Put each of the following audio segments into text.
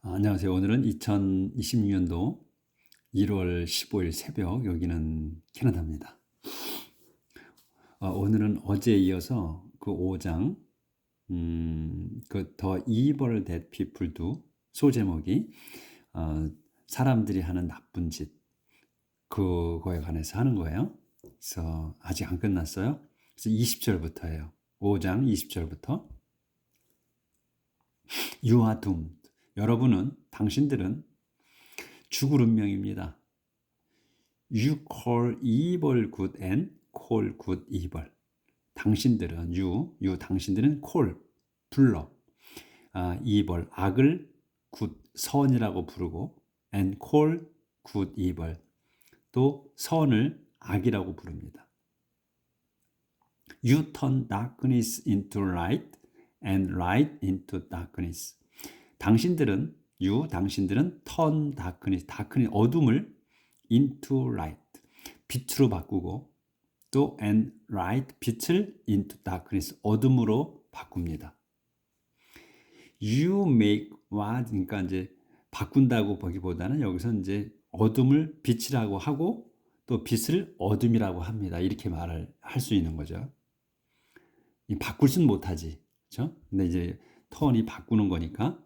안녕하세요. 오늘은 2026년도 1월 15일 새벽, 여기는 캐나다입니다. 오늘은 어제에 이어서 그 5장, 그 The Evil That People Do, 소제목이 사람들이 하는 나쁜 짓, 그거에 관해서 하는 거예요. 그래서 아직 안 끝났어요. 그래서 20절부터예요. 5장 20절부터. You are doomed. 당신들은 죽을 운명입니다. You call evil good and call good evil. 당신들은 당신들은 call 불러 evil 악을 good 선이라고 부르고 and call good evil 또 선을 악이라고 부릅니다. You turn darkness into light and light into darkness. 당신들은 turn darkness 어둠을 into light 빛으로 바꾸고 또 and light 빛을 into darkness 어둠으로 바꿉니다. You make what 그러니까 이제 바꾼다고 보기보다는 여기서 이제 어둠을 빛이라고 하고 또 빛을 어둠이라고 합니다. 이렇게 말을 할 수 있는 거죠. 바꿀 수는 못하지, 그렇죠? 근데 이제 턴이 바꾸는 거니까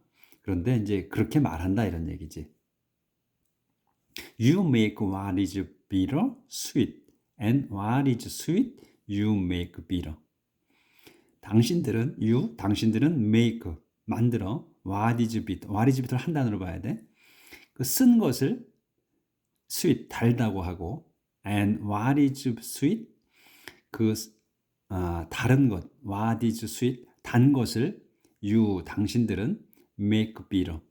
그런데 이제 그렇게 말한다 이런 얘기지. You make what is bitter sweet, and what is sweet you make bitter. 당신들은 make 만들어 what is bitter 한 단어로 봐야 돼. 그 쓴 것을 sweet 달다고 하고, and what is sweet 그 다른 것 what is sweet 단 것을 당신들은 make bitter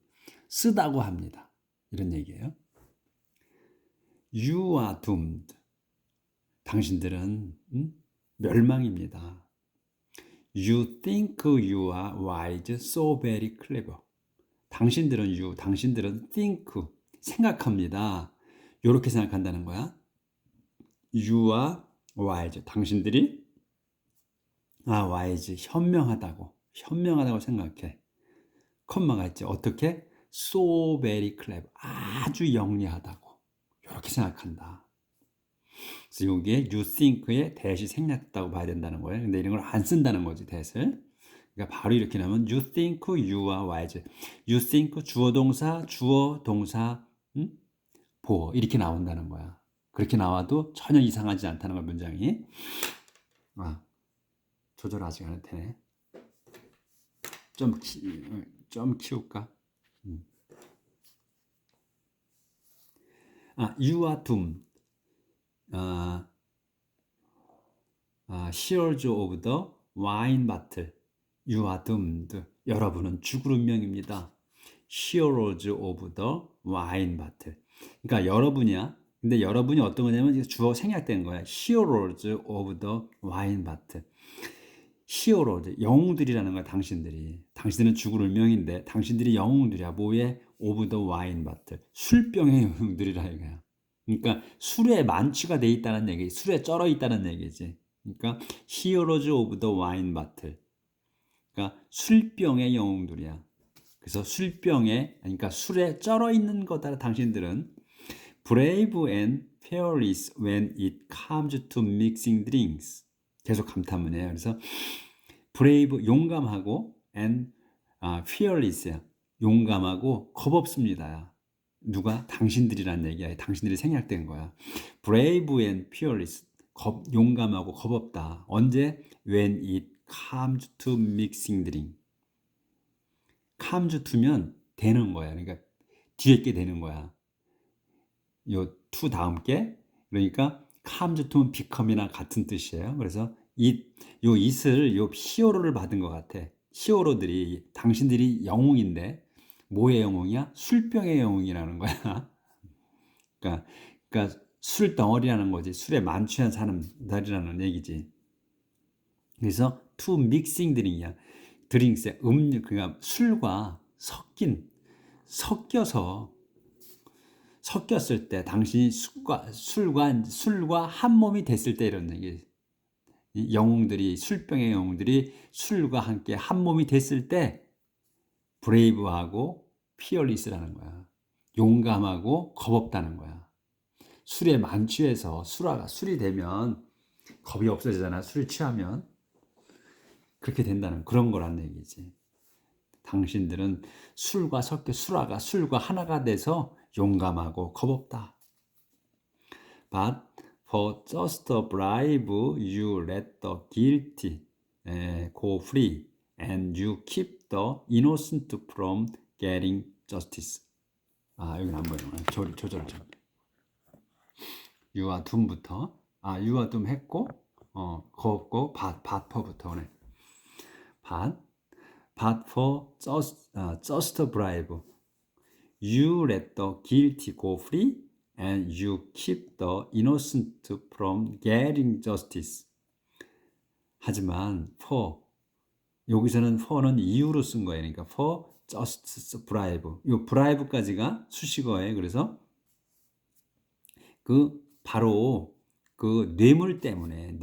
쓰다고 합니다. 이런 얘기예요. You are doomed. 당신들은 멸망입니다. You think you are wise, so very clever. 당신들은 think 생각합니다. 이렇게 생각한다는 거야. You are wise. 당신들이 wise 현명하다고 생각해. 컴마가 있죠. 어떻게? So very clever. 아주 영리하다고. 이렇게 생각한다. 그래서 여기에 you think의 대시 생략했다고 봐야 된다는 거예요. 근데 이런 걸 안 쓴다는 거지, 대를. 그러니까 바로 이렇게 나오면 you think you are wise. You think 주어 동사 보어 이렇게 나온다는 거야. 그렇게 나와도 전혀 이상하지 않다는 걸 문장이. 조절 아직 안 되네. 좀 키울까? You are doomed. Heroes of the wine battle. You are doomed. 여러분은 죽을 운명입니다. Heroes of the wine battle. 그러니까 여러분이야. 근데 여러분이 어떤 거냐면 주어 생략된 거야. Heroes of the wine battle. Heroes, 영웅들이라는 거야. 당신들은 죽을 운명인데 당신들이 영웅들이야. 뭐에? Of the wine battle. 술병의 영웅들이라 이거야. 그러니까 술에 만취가 돼 있다는 얘기, 술에 쩔어 있다는 얘기지. 그러니까 Heroes of the wine battle. 그러니까 술병의 영웅들이야. 그래서 그러니까 술에 쩔어 있는 거다. 당신들은 brave and fearless when it comes to mixing drinks. 계속 감탄문이에요. 그래서 brave 용감하고 and fearless야. 용감하고 겁없습니다. 누가? 당신들이란 얘기야. 당신들이 생략된 거야. brave and fearless. 용감하고 겁없다. 언제? when it comes to mixing drink. comes to면 되는 거야. 그러니까 뒤에 게 되는 거야. 요 to 다음 게. 그러니까 comes to면 become이나 같은 뜻이에요. 그래서 요 히어로를 받은 것 같아. 히어로들이 당신들이 영웅인데 뭐의 영웅이야? 술병의 영웅이라는 거야. 그러니까 술 덩어리라는 거지. 술에 만취한 사람들이라는 얘기지. 그래서 to mixing drink이야. 드링스에 그러니까 술과 섞였을 때 당신이 술과 한 몸이 됐을 때 이런 얘기. 술병의 영웅들이 술과 함께 한 몸이 됐을 때 브레이브하고 fearless라는 거야. 용감하고 겁없다는 거야. 술에 만취해서 술이 되면 겁이 없어지잖아. 술이 취하면 그렇게 된다는 그런 거란 얘기지. 당신들은 술과 하나가 돼서 용감하고 겁없다. But for just a bribe, you let the guilty go free, and you keep the innocent from getting justice. 여기는 안 보이는 조절 좀. 유아 둠부터. 유아 둠 했고, 겁없고, fat부터 오네. But for just a bribe, you let the guilty go free, and you keep the innocent from getting justice. 하지만 for 여기서는 for는 이유로 쓴 거예요. 그러니까 for just bribe. 이 bribe까지가 수식어예요. 그래서 바로 뇌물 때문에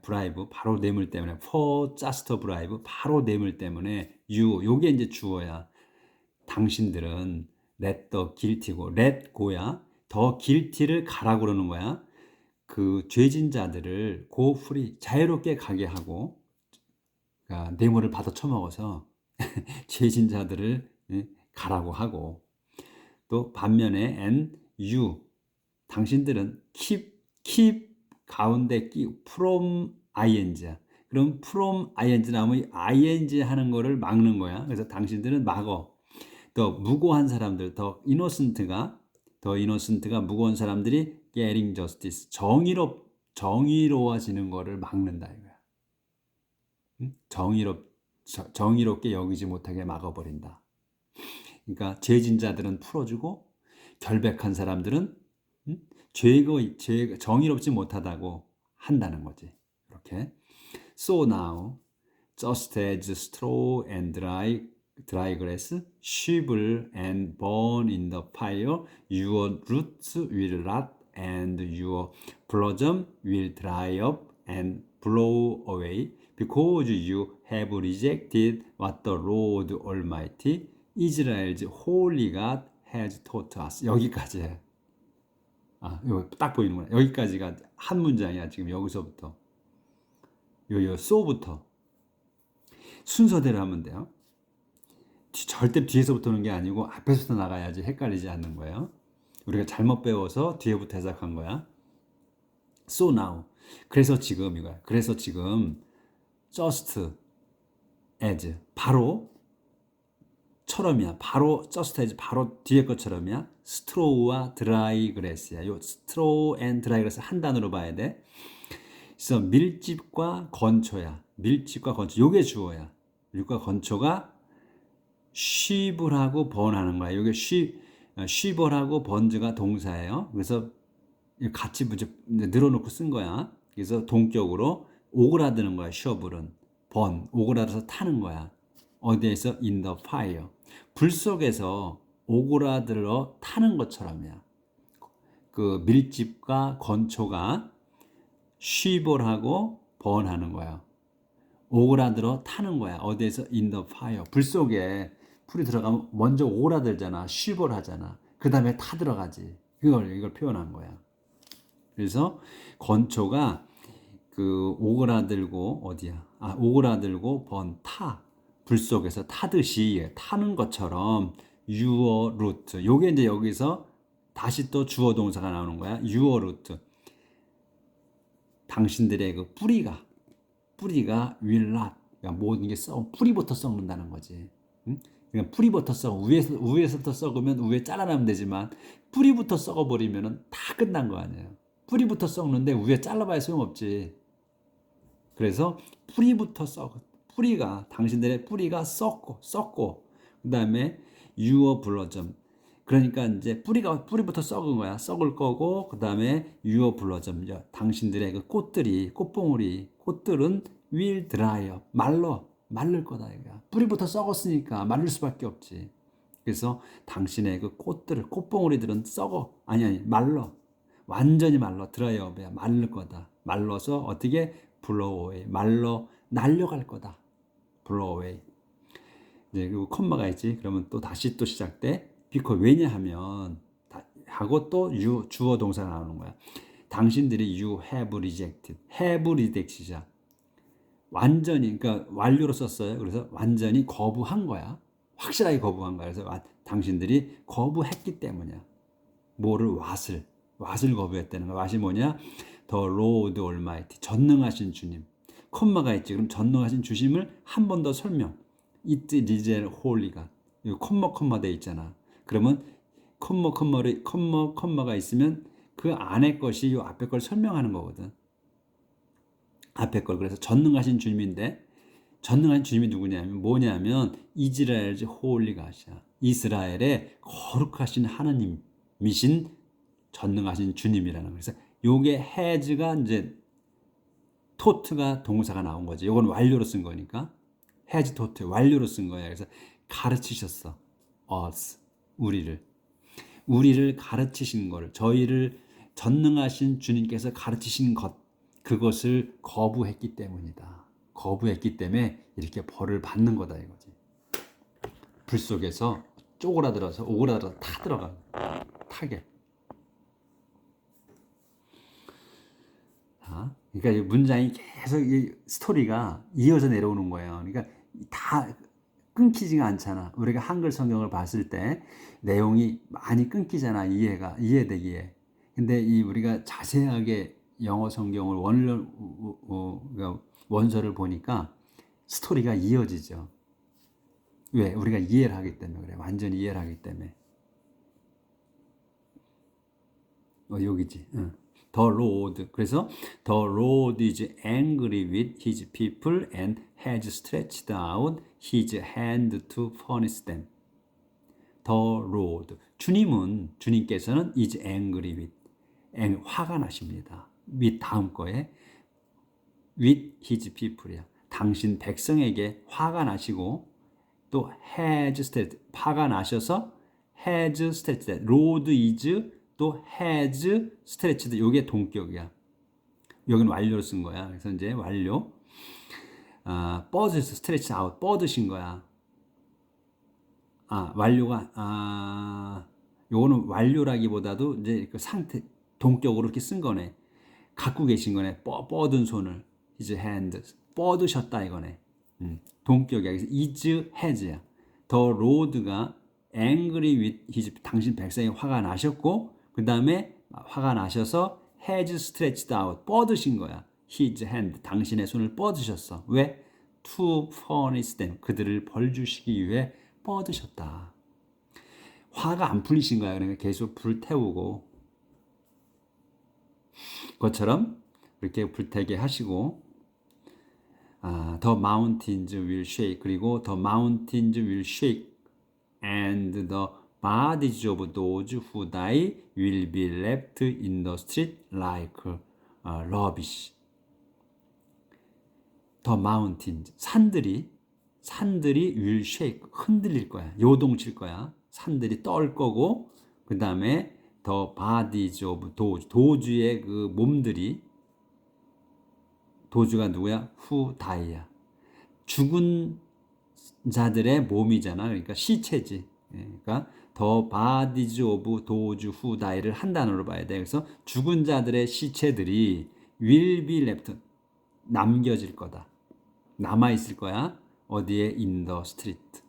bribe 바로 뇌물 때문에 for just a bribe 바로 뇌물 때문에 요게 이제 주어야. 당신들은 let the guilty고 let go야. 더 guilty를 가라고 그러는 거야. 죄진 자들을 go free 자유롭게 가게 하고 뇌물을 받아 처먹어서 죄진 자들을 가라고 하고 또 반면에 and you 당신들은 keep 가운데 from ing야. 그럼 from ing 나오면 ing 하는 거를 막는 거야. 그래서 당신들은 막어. 더 무고한 사람들, 더 innocent가 무고한 사람들이 getting justice 정의로워지는 거를 막는다 이거야. 정의롭게 여기지 못하게 막아버린다. 그러니까 죄진 자들은 풀어주고 결백한 사람들은 정의롭지 못하다고 한다는 거지. 이렇게. So now, just as straw and dry grass shrivel and burn in the fire, your roots will rot and your blossom will dry up and blow away because you have rejected what the Lord Almighty, Israel's holy God, has taught us. 여기까지. 이거 딱 보이는구나. 여기까지가 한 문장이야. 지금 여기서부터. so부터. 순서대로 하면 돼요. 절대 뒤에서부터 오는 게 아니고 앞에서부터 나가야지 헷갈리지 않는 거예요. 우리가 잘못 배워서 뒤에부터 해석한 거야. So now. 그래서 지금 이거야. 그래서 지금 just as 바로 처럼이야. 바로 just as 바로 뒤에 것처럼이야. straw와 dry grass야. 요 straw and dry grass 한 단어로 봐야 돼. 그래서 밀집과 건초야. 밀집과 건초. 요게 주어야. 밀집과 건초가 쉬불하고 번하는 거야. 요게 쉬벌하고 번즈가 동사예요. 그래서 같이 늘어놓고 쓴 거야. 그래서 동격으로 오그라드는 거야. 쉬어불은 오그라들어서 타는 거야. 어디에서? in the fire. 불 속에서 오그라들어 타는 것처럼이야. 밀집과 건초가 쉬벌하고 번하는 거야. 오그라들어 타는 거야. 어디에서? in the fire. 불 속에 풀이 들어가면 먼저 오그라들잖아. 쉬벌하잖아. 그 다음에 타 들어가지. 이걸 표현한 거야. 그래서 건초가 오그라들고 어디야? 오그라들고 타. 불 속에서 타듯이 타는 것처럼 your root. 요게 이제 여기서 다시 또 주어 동사가 나오는 거야. your root. 당신들의 뿌리가 will not. 그러니까 모든 게 뿌리부터 썩는다는 거지. 응? 그러니까 뿌리부터 위에서부터 썩으면 위에 잘라내면 되지만 뿌리부터 썩어버리면 다 끝난 거 아니에요. 뿌리부터 썩는데 위에 잘라봐야 소용없지. 그래서 당신들의 뿌리가 썩고 그 다음에 your blossom. 그러니까 이제 뿌리부터 썩은 거야. 썩을 거고 그 다음에 your blossom. 당신들의 꽃들은 will dry up. 말릴 거다 이거야. 뿌리부터 썩었으니까 말릴 수밖에 없지. 그래서 당신의 꽃봉오리들은 말라. 완전히 말라. dry up이야. 말릴 거다. 말라서 어떻게? blow away. 날려갈 거다. blow away. 이제 그 콤마가 있지. 그러면 또 다시 또 시작돼. because 왜냐하면 하고 또 주어 동사가 나오는 거야. 당신들이 you have rejected. have reject이자 완전히 그러니까 완료로 썼어요. 그래서 완전히 거부한 거야. 확실하게 거부한 거야. 그래서 당신들이 거부했기 때문이야. 뭐를 왓을 거부했다는 거야. 왓이 뭐냐? The Lord Almighty. 전능하신 주님. 콤마가 있지. 그럼 전능하신 주님을 한 번 더 설명. It is holy가. 이 콤마 돼 있잖아. 그러면 콤마가 있으면 그 안에 것이 이 앞에 걸 설명하는 거거든. 앞에 걸. 그래서 전능하신 주님인데 전능한 주님이 누구냐면 뭐냐면 이스라엘의 홀리 갓이야. 이스라엘의 거룩하신 하나님이신 전능하신 주님이라는 거예요. 그래서 요게 has가 이제 토트가 동사가 나온 거지. 요건 완료로 쓴 거니까 has 토트 완료로 쓴 거야. 그래서 가르치셨어. us 우리를 가르치신 걸 저희를 전능하신 주님께서 가르치신 것 그것을 거부했기 때문이다. 거부했기 때문에 이렇게 벌을 받는 거다 이거지. 불 속에서 오그라들어서 타 들어가. 타게. 그러니까 이 문장이 계속 이 스토리가 이어져 내려오는 거예요. 그러니까 다 끊기지가 않잖아. 우리가 한글 성경을 봤을 때 내용이 많이 끊기잖아. 이해되기에. 근데 이 우리가 자세하게 영어 성경을 원서를 보니까 스토리가 이어지죠. 왜? 우리가 이해를 하기 때문에 그래. 완전히 이해를 하기 때문에. 여기지. The Lord. 그래서 The Lord is angry with his people and has stretched out his hand to punish them. The Lord. 주님께서는 is angry with. 화가 나십니다. with 다음 거에 with his people이야. 당신 백성에게 화가 나시고 또 has stretched. 화가 나셔서 has stretched. Lord is 또 has stretched 요게 동격이야. 여기는 완료로 쓴 거야. 그래서 이제 완료. 뻗으셔서 stretch out 뻗으신 거야. 완료가 요거는 완료라기보다도 이제 그 상태 동격으로 이렇게 쓴 거네. 갖고 계신 거네. 뻗은 손을 his hand 뻗으셨다 이거네. 동격이야. 그래서 is has야. The Lord가 angry with his 당신 백성이 화가 나셨고 그 다음에 화가 나셔서 has stretched out 뻗으신 거야. his hand 당신의 손을 뻗으셨어. 왜? to punish them 그들을 벌 주시기 위해 뻗으셨다. 화가 안 풀리신 거야. 그러니까 계속 불 태우고 그것처럼 이렇게 불태게 하시고 the mountains will shake 그리고 the mountains will shake and the bodies of those who die will be left in the street like rubbish. The mountains 산들이 will shake 흔들릴 거야. 요동칠 거야. 산들이 떨 거고 그 다음에 the bodies of 도주의 그 몸들이 도주가 누구야? who die야. 죽은 자들의 몸이잖아. 그러니까 시체지. 그러니까 the bodies of those who die를 한 단어로 봐야 돼. 그래서 죽은 자들의 시체들이 will be left 남겨질 거다. 남아 있을 거야. 어디에? in the street.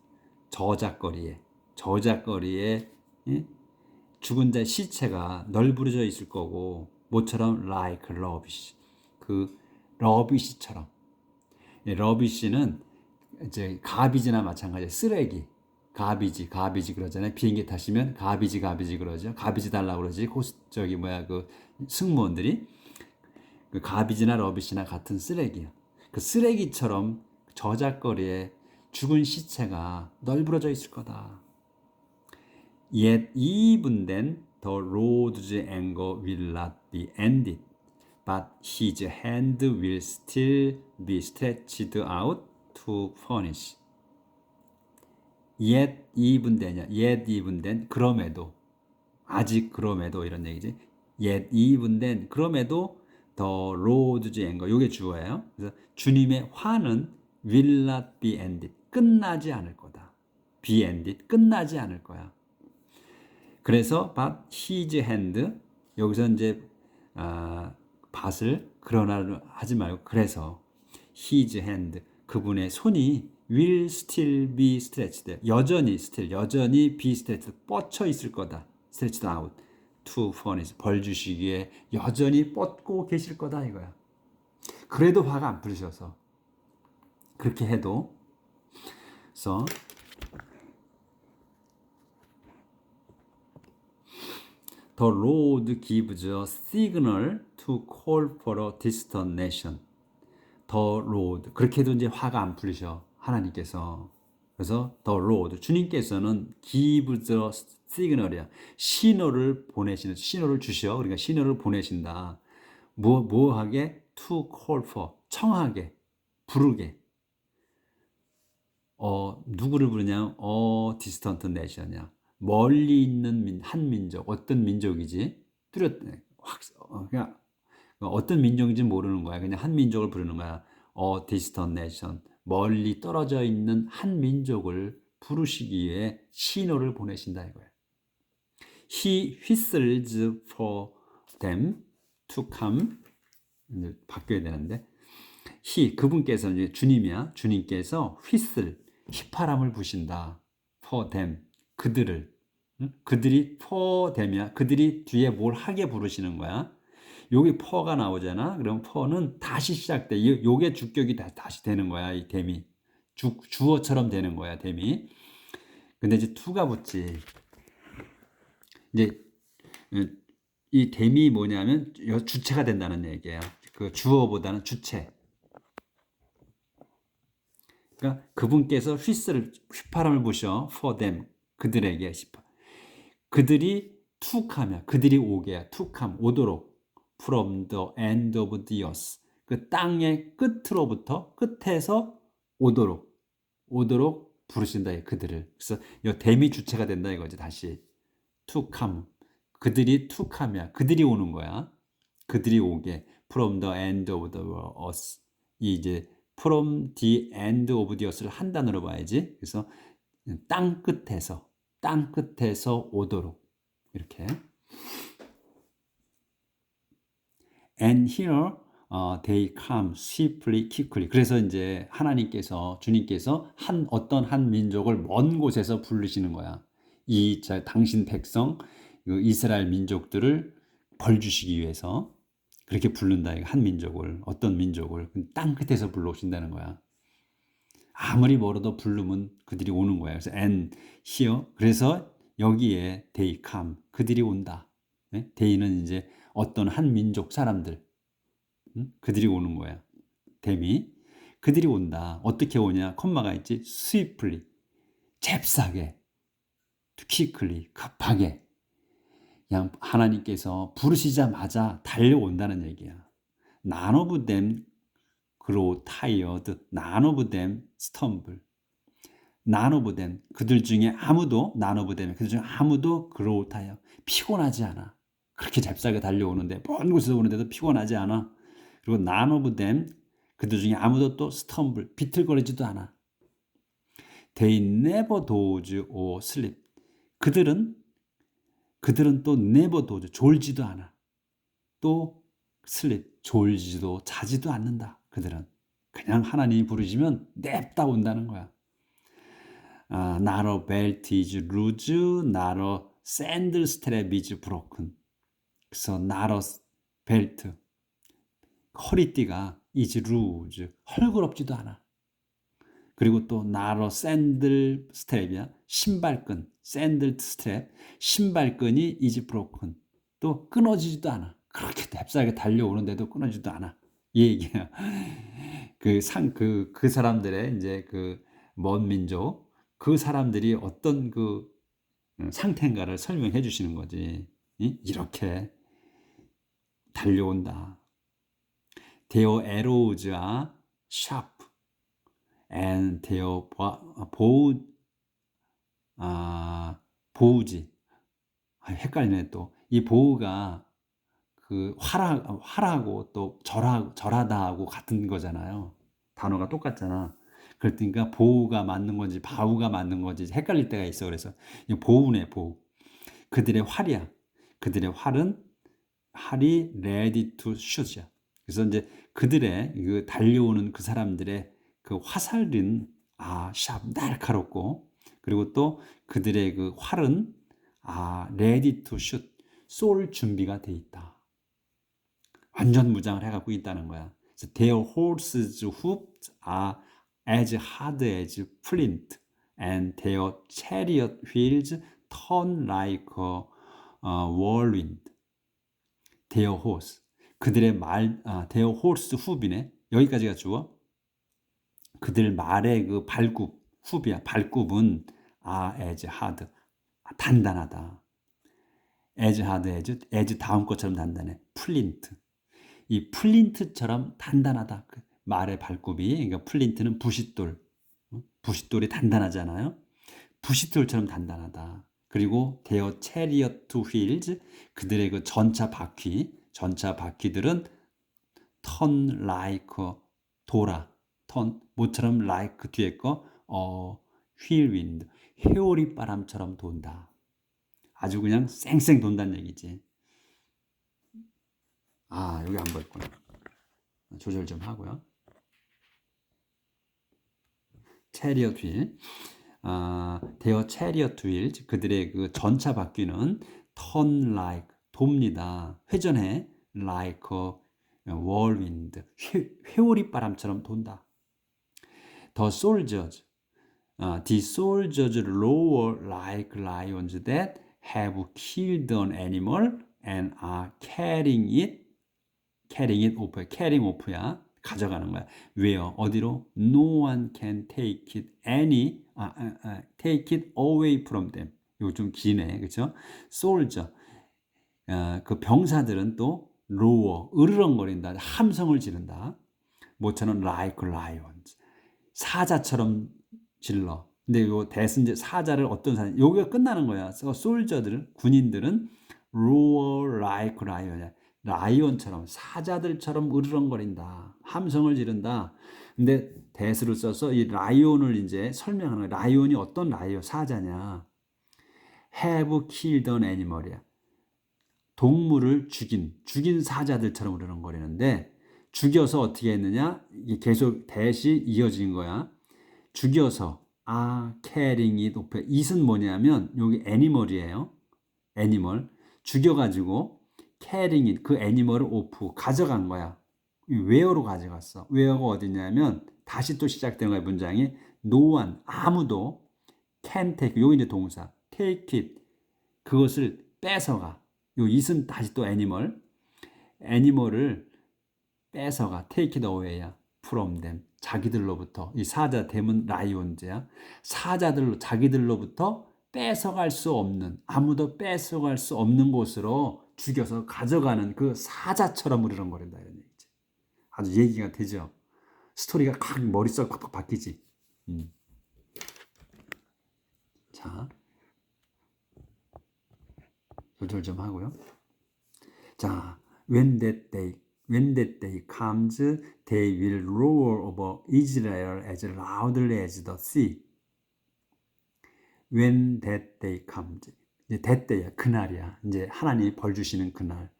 저작거리에 죽은 자의 시체가 널브러져 있을 거고 뭐처럼 like rubbish. 그 러비시처럼. 러비시는 이제 가비지나 마찬가지예요. 쓰레기. 가비지 그러잖아요. 비행기 타시면 가비지 그러죠. 가비지 달라고 그러지. 그 승무원들이 그 가비지나 러비시나 같은 쓰레기야. 그 쓰레기처럼 저작거리에 죽은 시체가 널브러져 있을 거다. Yet even then the Lord's anger will not be ended, but his hand will still be stretched out to punish. Yet even then 그럼에도 아직 그럼에도 이런 얘기지. Yet even then 그럼에도 the Lord's anger 요게 주어예요. 그래서 주님의 화는 will not be ended 끝나지 않을 거다. be ended. 끝나지 않을 거야. 그래서 but his hand 여기서 이제 밭을 그러나 하지 말고 그래서 his hand 그분의 손이 will still be stretched 여전히 still 여전히 be stretched 뻗쳐 있을 거다. stretched out to furnish 벌 주시기에 여전히 뻗고 계실 거다 이거야. 그래도 화가 안 풀리셔서 그렇게 해도 그래서 The Lord gives a signal to call for a distant nation. The Lord 그렇게도 이제 화가 안 풀리셔 하나님께서. 그래서 The Lord 주님께서는 gives a signal이야. 신호를 보내시는 신호를 주셔. 그러니까 신호를 보내신다. 뭐하게 to call for 청하게 부르게. 누구를 부르냐? distant nation이야. 멀리 있는 한 민족. 어떤 민족이지? 그냥 어떤 민족인지 모르는 거야. 그냥 한 민족을 부르는 거야. distant nation. 멀리 떨어져 있는 한 민족을 부르시기에 신호를 보내신다 이거야. He whistles for them to come. 이제 바뀌어야 되는데. 그분께서 이제 주님이야. 주님께서 whistle 휘파람을 부신다. for them 그들을 그들이 for them이야. 그들이 뒤에 뭘 하게 부르시는 거야. 여기 for가 나오잖아. 그럼 for는 다시 시작돼. 요게 주격이 다시 되는 거야. 이 them이 주어처럼 되는 거야. them이. 근데 이제 to가 붙지. 이제 이 them이 뭐냐면 주체가 된다는 얘기예요. 그 주어보다는 주체. 그러니까 그분께서 휘파람을 부셔 for them 그들에게 그들이 툭하며 그들이 오게 툭함 오도록 from the end of the earth 그 땅의 끝으로부터 끝에서 오도록 부르신다 그들을. 그래서 이 댐이 주체가 된다 이거지. 다시 툭함 그들이 툭하며 그들이 오는 거야. 그들이 오게 from the end of the earth 이 이제 from the end of the earth를 한 단어로 봐야지. 그래서 땅 끝에서 오도록 이렇게. And here they come swiftly, quickly. 그래서 이제 하나님께서 주님께서 어떤 한 민족을 먼 곳에서 부르시는 거야. 당신 백성 이스라엘 민족들을 벌 주시기 위해서 그렇게 부른다. 한 민족을 어떤 민족을 땅 끝에서 불러오신다는 거야. 아무리 멀어도 부르면 그들이 오는 거야. 그래서 and here 그래서 여기에 they come 그들이 온다. 네? they는 이제 어떤 한 민족 사람들 그들이 오는 거야. 댐이 그들이 온다. 어떻게 오냐? 콤마가 있지. swiftly 잽싸게 quickly 급하게 그냥 하나님께서 부르시자마자 달려온다는 얘기야. None of them grow tired. None of them stumble. None of them 그들 중에 아무도 grow tired 피곤하지 않아. 그렇게 잽싸게 달려오는데 먼 곳에서 오는데도 피곤하지 않아. 그리고 none of them 그들 중에 아무도 또 stumble 비틀거리지도 않아. They never doze or sleep. 그들은 또 never doze 졸지도 않아. 또 sleep 졸지도 자지도 않는다. 그들은 그냥 하나님이 부르시면 냅다 온다는 거야. Not a belt is loose, not a sandal strap is broken. 그래서 not a belt 허리띠가 is loose 헐그럽지도 않아. 그리고 또 not a sandal strap이야. 신발끈 sandal strap 신발끈이 is broken 또 끊어지지도 않아. 그렇게 잽싸게 달려오는데도 끊어지지도 않아. 이 얘기야. 그 사람들의 이제 그 먼 민족 그 사람들이 어떤 그 상태인가를 설명해 주시는 거지. 이렇게 달려온다. Their arrows are sharp and their bows 헷갈리네 또. 이 보우가 그 활하고 또 절하다하고 같은 거잖아요. 단어가 똑같잖아. 그러니까 보우가 맞는 건지 바우가 맞는 건지 헷갈릴 때가 있어. 그래서 이거 보우네, 보우. 그들의 활이야. 그들의 활이 ready to shoot이야. 그래서 이제 그들의 그 달려오는 그 사람들의 그 화살은 샵 날카롭고, 그리고 또 그들의 그 활은 ready to shoot, 쏠 준비가 돼 있다. 완전 무장을 해갖고 있다는 거야. 그래서 their horses' hooves are as hard as flint, and their chariot wheels turn like a whirlwind. their horse, 그들의 their horse hoof이네. 여기까지가 주어. 그들 말의 그 발굽, 훅이야. 발굽은 as hard, 단단하다. as hard as 다음 것처럼 단단해. 플린트, 이 플린트처럼 단단하다. 그 말의 발굽이, 그러니까 플린트는 부싯돌, 부싯돌이 단단하잖아요. 부싯돌처럼 단단하다. 그리고 their chariot wheels, 그들의 그 전차 바퀴들은 turn like, 돌아. turn, 모처럼 like 그 뒤에 거 whirlwind, 회오리 바람처럼 돈다. 아주 그냥 쌩쌩 돈다는 얘기지. 여기 안 보였구나. 조절 좀 하고요. chariot wheel, their chariot wheels, 그들의 그 전차 바퀴는 turn like, 돕니다. 회전해. like a whirlwind, 회오리 바람처럼 돈다. The soldiers roar like lions that have killed an animal and are carrying it off. carrying off야. 가져가는 거야. Where? 어디로? No one can take it away from them. 이거 좀 기네, 그렇죠? Soldier, 그 병사들은 또 roar, 으르렁거린다, 함성을 지른다. 모처럼 like lions, 사자처럼 질러. 근데 요 대신 이제 사자를 어떤 사자, 여기가 끝나는 거야. 솔저들은, 군인들은 roar like lion, 라이온처럼, 사자들처럼 으르렁거린다, 함성을 지른다. 근데 대수를 써서 이 라이온을 이제 설명하는 거야. 라이온이 어떤 라이온, 사자냐? have killed an animal이야. 동물을 죽인 사자들처럼 으르렁거리는데, 죽여서 어떻게 했느냐? 이게 계속 대시 이어진 거야. 죽여서 carrying it off. it은 뭐냐면 여기 animal이에요. animal. 죽여가지고 carrying it, 그 animal을 off, 가져간 거야. where로 가져갔어. where가 어디냐면 다시 또 시작되는 거야. 문장이 no one, 아무도 can take, 여기 이제 동사 take it, 그것을 뺏어가. 요 it은 다시 또 animal을 뺏어가. take it away야. from them, 자기들로부터. 이 사자, 댐은 라이온즈야. 사자들로, 자기들로부터 뺏어갈 수 없는, 아무도 뺏어갈 수 없는 곳으로 죽여서 가져가는 그 사자처럼 으르렁거린다, 이런 얘기지. 아주 얘기가 되죠. 스토리가 확 머릿속 팍팍 바뀌지. 자, 조절 좀 하고요. 자, when that day comes, they will roar over Israel as loudly as the sea. When that day comes, 이제 that day야, 그날이야. 이제 하나님이 벌 주시는 그날.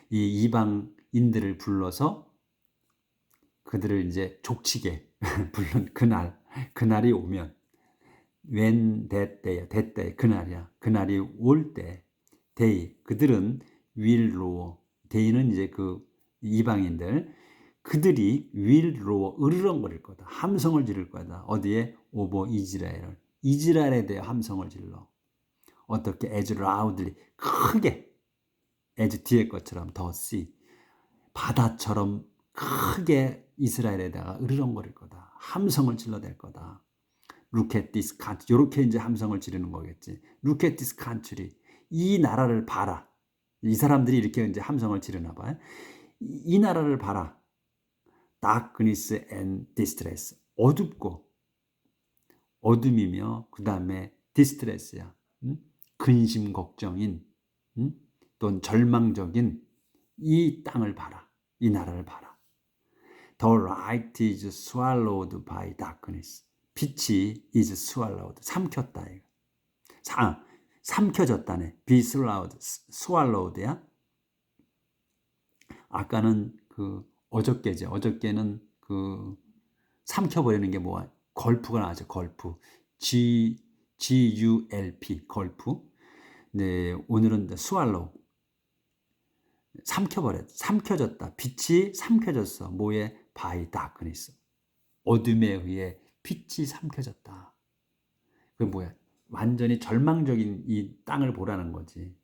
이 이방인들을 불러서 그들을 이제 족치게 부른 그날이 오면, when that day, 그날이야. 그날이 올 때, they, 그들은 will roar, they는 이제 그 이방인들, 그들이 will roar, 으르렁거릴 거다. 함성을 지를 거다. 어디에? over 이스라엘에 대해 함성을 질러. 어떻게? as loudly, 크게. as 뒤에 것처럼 the sea, 바다처럼 크게 이스라엘에다가 으르렁거릴 거다. 함성을 질러댈 거다. Look at this country. 이렇게 이제 함성을 지르는 거겠지. Look at this country. 이 나라를 봐라. 이 사람들이 이렇게 이제 함성을 지르나 봐요. 이 나라를 봐라. Darkness and distress. 어둡고, 어둠이며, 그 다음에 distress야. 근심, 걱정인, 또는 절망적인 이 땅을 봐라. 이 나라를 봐라. The light is swallowed by darkness. 빛이 is swallowed. 삼켰다. 이거. 삼켜졌다네. be swallowed. swallowed야. 아까는 그 어저께죠. 어저께는 그 삼켜버리는 게 뭐야? 걸프가 나왔죠. 걸프. Gulp. 걸프. 네, 오늘은 swallow. 삼켜졌다. 빛이 삼켜졌어. 뭐에? by darkness. 어둠에 의해 빛이 삼켜졌다. 그게 뭐야? 완전히 절망적인 이 땅을 보라는 거지.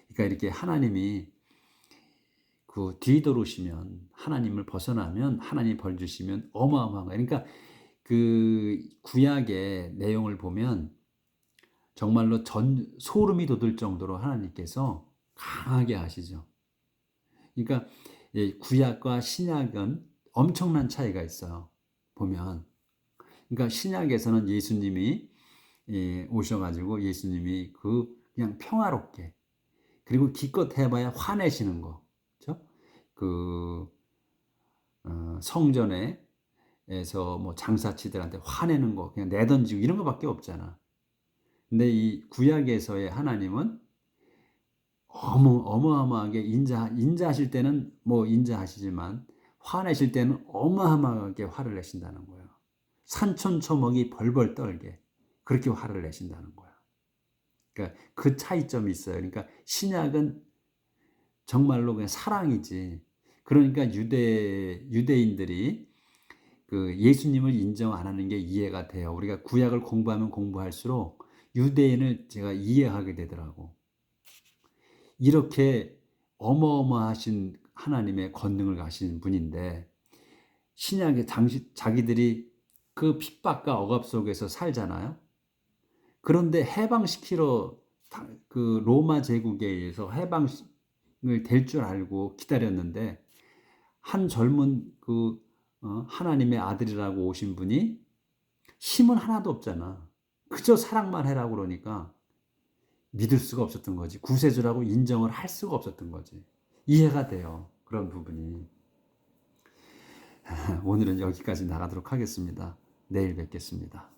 그러니까 이렇게 하나님이 그 뒤돌으시면, 하나님을 벗어나면, 하나님 벌 주시면 어마어마한 거예요. 그러니까 그 구약의 내용을 보면 정말로 소름이 돋을 정도로 하나님께서 강하게 하시죠. 그러니까 구약과 신약은 엄청난 차이가 있어요. 보면. 그러니까 신약에서는 예수님이 오셔가지고 예수님이 그냥 평화롭게, 그리고 기껏 해봐야 화내시는 거, 그렇죠? 그 성전에서 뭐 장사치들한테 화내는 거, 그냥 내던지고 이런 거밖에 없잖아. 근데 이 구약에서의 하나님은 어마어마하게 인자하실 때는 뭐 인자하시지만 화내실 때는 어마어마하게 화를 내신다는 거예요. 산천초목이 벌벌 떨게 그렇게 화를 내신다는 거야. 그러니까 그 차이점이 있어요. 그러니까 신약은 정말로 그냥 사랑이지. 그러니까 유대인들이 그 예수님을 인정 안 하는 게 이해가 돼요. 우리가 구약을 공부하면 공부할수록 유대인을 제가 이해하게 되더라고. 이렇게 어마어마하신 하나님의 권능을 가신 분인데 신약의 자기들이 그 핍박과 억압 속에서 살잖아요. 그런데 해방시키러 그 로마 제국에 의해서 해방을 될 줄 알고 기다렸는데 한 젊은 그 하나님의 아들이라고 오신 분이 힘은 하나도 없잖아. 그저 사랑만 해라고 그러니까 믿을 수가 없었던 거지. 구세주라고 인정을 할 수가 없었던 거지. 이해가 돼요. 그런 부분이. 오늘은 여기까지 나가도록 하겠습니다. 내일 뵙겠습니다.